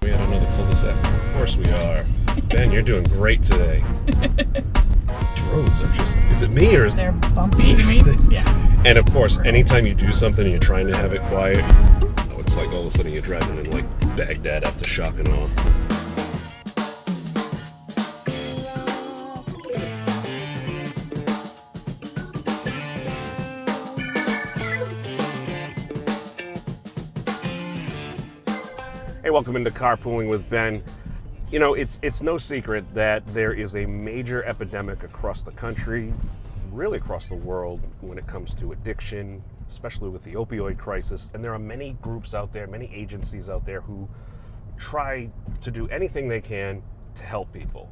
We had another cul-de-sac. Of course we are. Ben, you're doing great today. Roads are just, is it me or is they're bumpy? You mean? Yeah. And of course, anytime you do something and you're trying to have it quiet, it's like all of a sudden you're driving in like Baghdad after shock and awe. Hey, welcome into Carpooling with Ben. You know, it's no secret that there is a major epidemic across the country, really across the world, when it comes to addiction, especially with the opioid crisis. And there are many groups out there, many agencies out there who try to do anything they can to help people.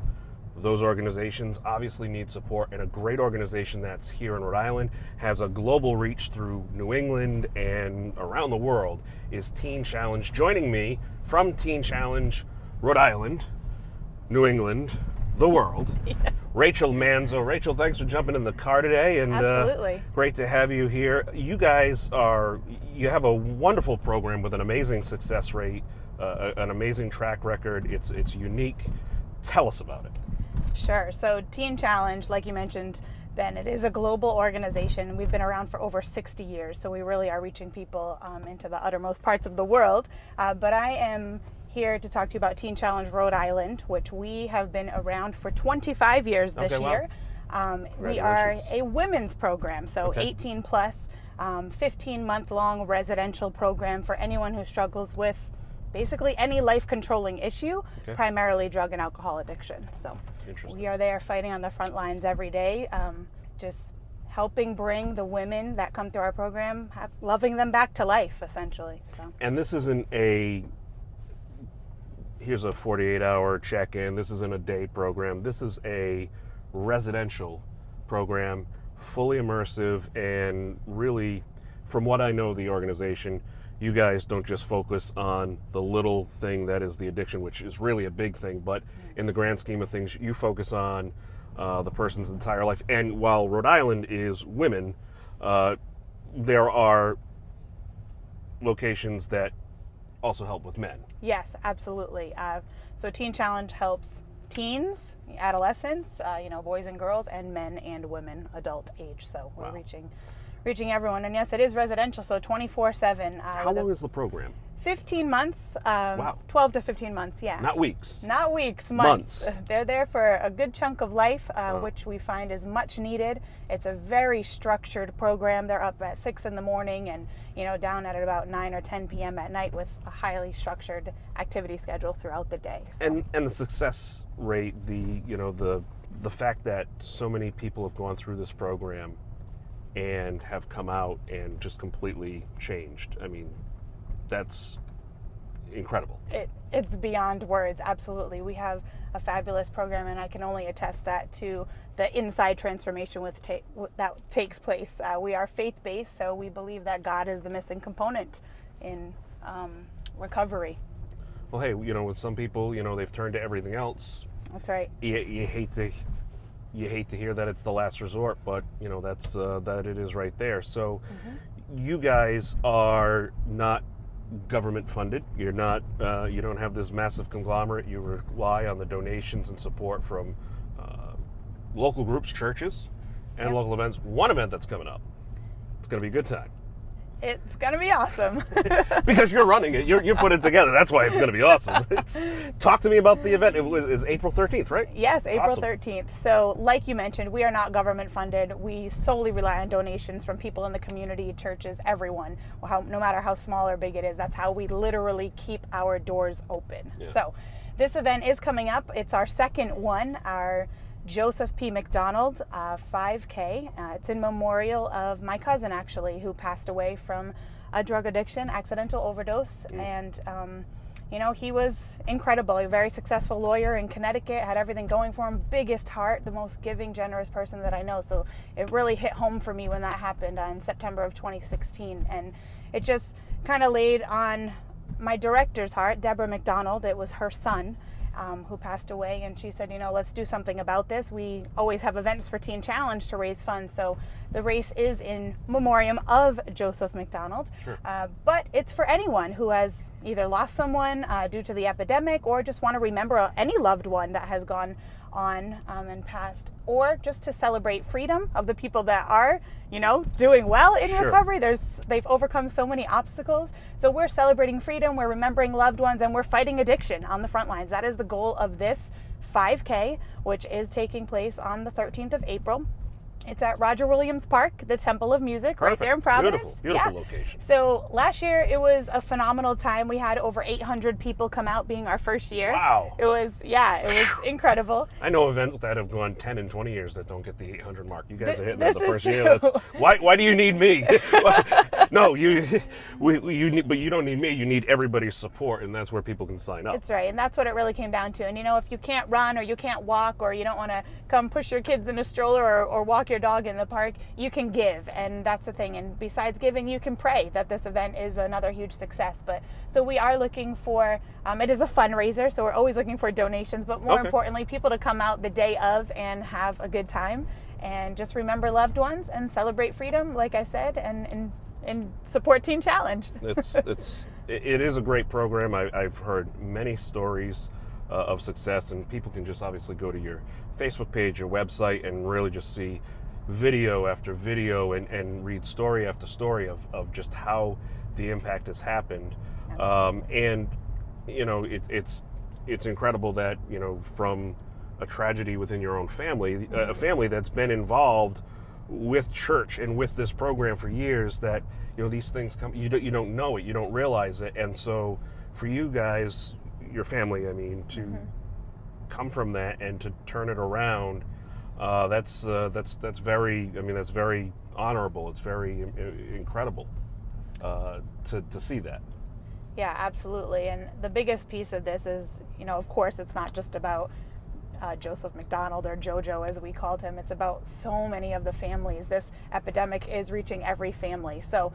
Those organizations obviously need support, and a great organization that's here in Rhode Island, has a global reach through New England and around the world, is Teen Challenge. Joining me from Teen Challenge Rhode Island, New England, the world, Rachel Manzo. Rachel, thanks for jumping in the car today, and absolutely great to have you here. You guys you have a wonderful program with an amazing success rate, an amazing track record. It's unique. Tell us about it. Sure. So Teen Challenge, like you mentioned, Ben, it is a global organization. We've been around for over 60 years, so we really are reaching people into the uttermost parts of the world. But I am here to talk to you about Teen Challenge Rhode Island, which we have been around for 25 years this year. We are a women's program, so 18 plus, 15-month-long residential program for anyone who struggles with basically any life-controlling issue, primarily drug and alcohol addiction. So we are there fighting on the front lines every day, just helping bring the women that come through our program, loving them back to life, essentially. So. And this isn't here's a 48-hour check-in, this isn't a day program, this is a residential program, fully immersive, and really, from what I know of the organization, you guys don't just focus on the little thing that is the addiction, which is really a big thing, but in the grand scheme of things, you focus on the person's entire life. And while Rhode Island is women, there are locations that also help with men. Yes, absolutely. So Teen Challenge helps teens, adolescents, boys and girls, and men and women, adult age. So we're reaching everyone. And yes, it is residential, so 24/7. How long is the program? 15 months, 12 to 15 months, yeah. Not weeks. Not weeks, months. They're there for a good chunk of life, which we find is much needed. It's a very structured program. They're up at 6 in the morning and down at about 9 or 10 p.m. at night with a highly structured activity schedule throughout the day. So. And the success rate, the fact that so many people have gone through this program and have come out and just completely changed. I mean, that's incredible. It's beyond words, absolutely. We have a fabulous program, and I can only attest that to the inside transformation that takes place. We are faith-based, so we believe that God is the missing component in recovery. Well, hey, with some people, they've turned to everything else. That's right. You hate to hear that it's the last resort, but that's that it is right there. So you guys are not government funded. You're not you don't have this massive conglomerate. You rely on the donations and support from local groups, churches, and local events. One event that's coming up, it's going to be a good time. It's going to be awesome. Because you're running it. You put it together. That's why it's going to be awesome. Talk to me about the event. It is April 13th, right? Yes, April 13th. So like you mentioned, we are not government funded. We solely rely on donations from people in the community, churches, everyone, no matter how small or big it is. That's how we literally keep our doors open. Yeah. So this event is coming up. It's our second one, our Joseph P. McDonald 5K. It's in memorial of my cousin, actually, who passed away from a drug addiction, accidental overdose. And, he was incredible. A very successful lawyer in Connecticut, had everything going for him, biggest heart, the most giving, generous person that I know. So it really hit home for me when that happened in September of 2016. And it just kind of laid on my director's heart, Deborah McDonald. It was her son. Who passed away, and she said, let's do something about this. We always have events for Teen Challenge to raise funds, so the race is in memoriam of Joseph McDonald. Sure. But it's for anyone who has either lost someone due to the epidemic, or just want to remember any loved one that has gone on and passed, or just to celebrate freedom of the people that are, doing well in Sure. recovery. They've overcome so many obstacles. So we're celebrating freedom, we're remembering loved ones, and we're fighting addiction on the front lines. That is the goal of this 5K, which is taking place on the 13th of April. It's at Roger Williams Park, the Temple of Music, Perfect. right there in Providence. Beautiful location. So last year it was a phenomenal time. We had over 800 people come out, being our first year. Wow. It was incredible. I know events that have gone 10 and 20 years that don't get the 800 mark. You guys are hitting that the This is first year. true. Why do you need me? No, you don't need me. You need everybody's support, and that's where people can sign up. That's right, and that's what it really came down to. And if you can't run, or you can't walk, or you don't want to come push your kids in a stroller or walk your dog in the park, you can give, and that's the thing. And besides giving, you can pray that this event is another huge success. But so we are looking for, it is a fundraiser, so we're always looking for donations, but more importantly, people to come out the day of and have a good time and just remember loved ones and celebrate freedom, like I said, and support Teen Challenge. It is a great program. I've heard many stories of success, and people can just obviously go to your Facebook page, your website, and really just see video after video and read story after story of just how the impact has happened. And it's incredible that from a tragedy within your own family, a family that's been involved with church and with this program for years, that these things come, you don't know it, you don't realize it. And so for you guys, your family, to come from that and to turn it around, that's very honorable. It's very incredible to see that. Yeah, absolutely. And the biggest piece of this is, of course, it's not just about Joseph McDonald, or JoJo as we called him. It's about so many of the families. This epidemic is reaching every family. So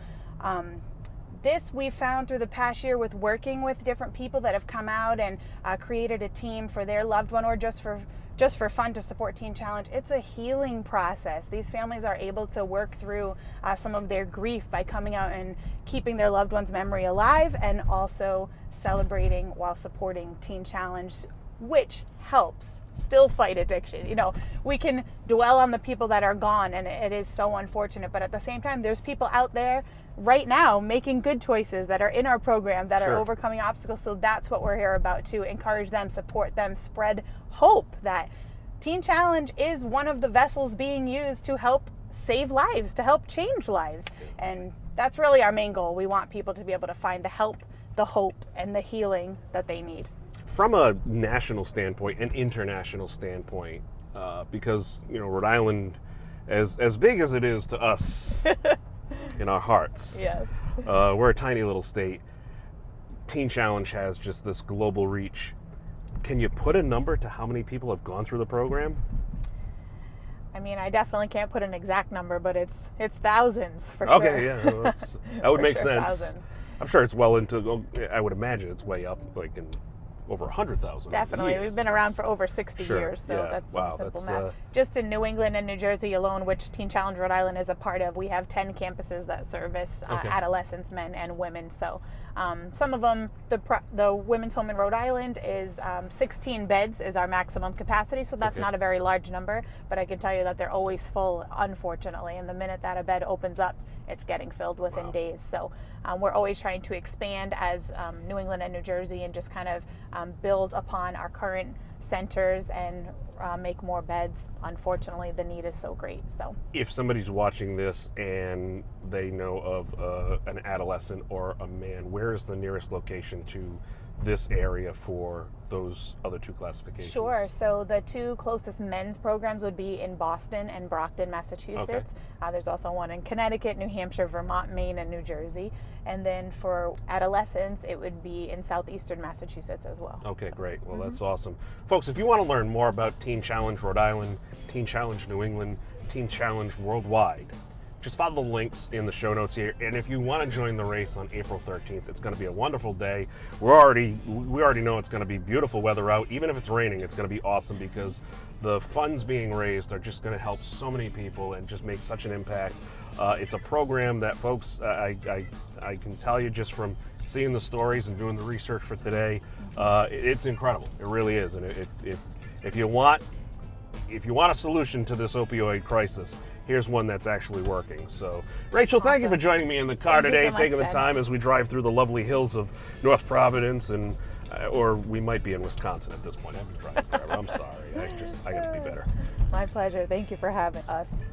this we found through the past year with working with different people that have come out and created a team for their loved one, or just for fun to support Teen Challenge. It's a healing process. These families are able to work through some of their grief by coming out and keeping their loved one's memory alive, and also celebrating while supporting Teen Challenge, which helps still fight addiction. We can dwell on the people that are gone, and it is so unfortunate, but at the same time, there's people out there right now making good choices that are in our program, that are overcoming obstacles. So that's what we're here about, to encourage them, support them, spread hope that Teen Challenge is one of the vessels being used to help save lives, to help change lives. And that's really our main goal. We want people to be able to find the help, the hope, and the healing that they need. From a national standpoint and international standpoint, because Rhode Island, as big as it is to us in our hearts, yes, we're a tiny little state. Teen Challenge has just this global reach. Can you put a number to how many people have gone through the program? I definitely can't put an exact number, but it's thousands for sure. Okay, yeah, that would make sense. Thousands. I'm sure it's well into. I would imagine it's way up, like in over 100,000. Definitely. years. We've been around for over 60 Sure. years, so Yeah. that's Wow, some simple that's, math. Just in New England and New Jersey alone, which Teen Challenge Rhode Island is a part of, we have 10 campuses that service adolescents, men and women. So some of them, the Women's Home in Rhode Island is 16 beds is our maximum capacity, so that's not a very large number, but I can tell you that they're always full, unfortunately, and the minute that a bed opens up, it's getting filled within days. So we're always trying to expand as New England and New Jersey, and just kind of build upon our current centers and make more beds. Unfortunately, the need is so great. So if somebody's watching this and they know of an adolescent or a man, where is the nearest location to this area for those other two classifications? Sure. So the two closest men's programs would be in Boston and Brockton, Massachusetts. There's also one in Connecticut, New Hampshire, Vermont, Maine, and New Jersey. And then for adolescents, it would be in southeastern Massachusetts as well. Okay, great. Well, that's awesome. Folks, if you want to learn more about Teen Challenge Rhode Island, Teen Challenge New England, Teen Challenge Worldwide, just follow the links in the show notes here. And if you want to join the race on April 13th, it's going to be a wonderful day. We already know it's going to be beautiful weather out. Even if it's raining, it's going to be awesome because the funds being raised are just going to help so many people and just make such an impact. It's a program that, folks, I can tell you just from seeing the stories and doing the research for today, it's incredible. It really is. And if you want a solution to this opioid crisis, here's one that's actually working. So, Rachel, thank you for joining me in the car today, taking the time as we drive through the lovely hills of North Providence, and or we might be in Wisconsin at this point. I've been driving forever. I'm sorry. I got to be better. My pleasure. Thank you for having us.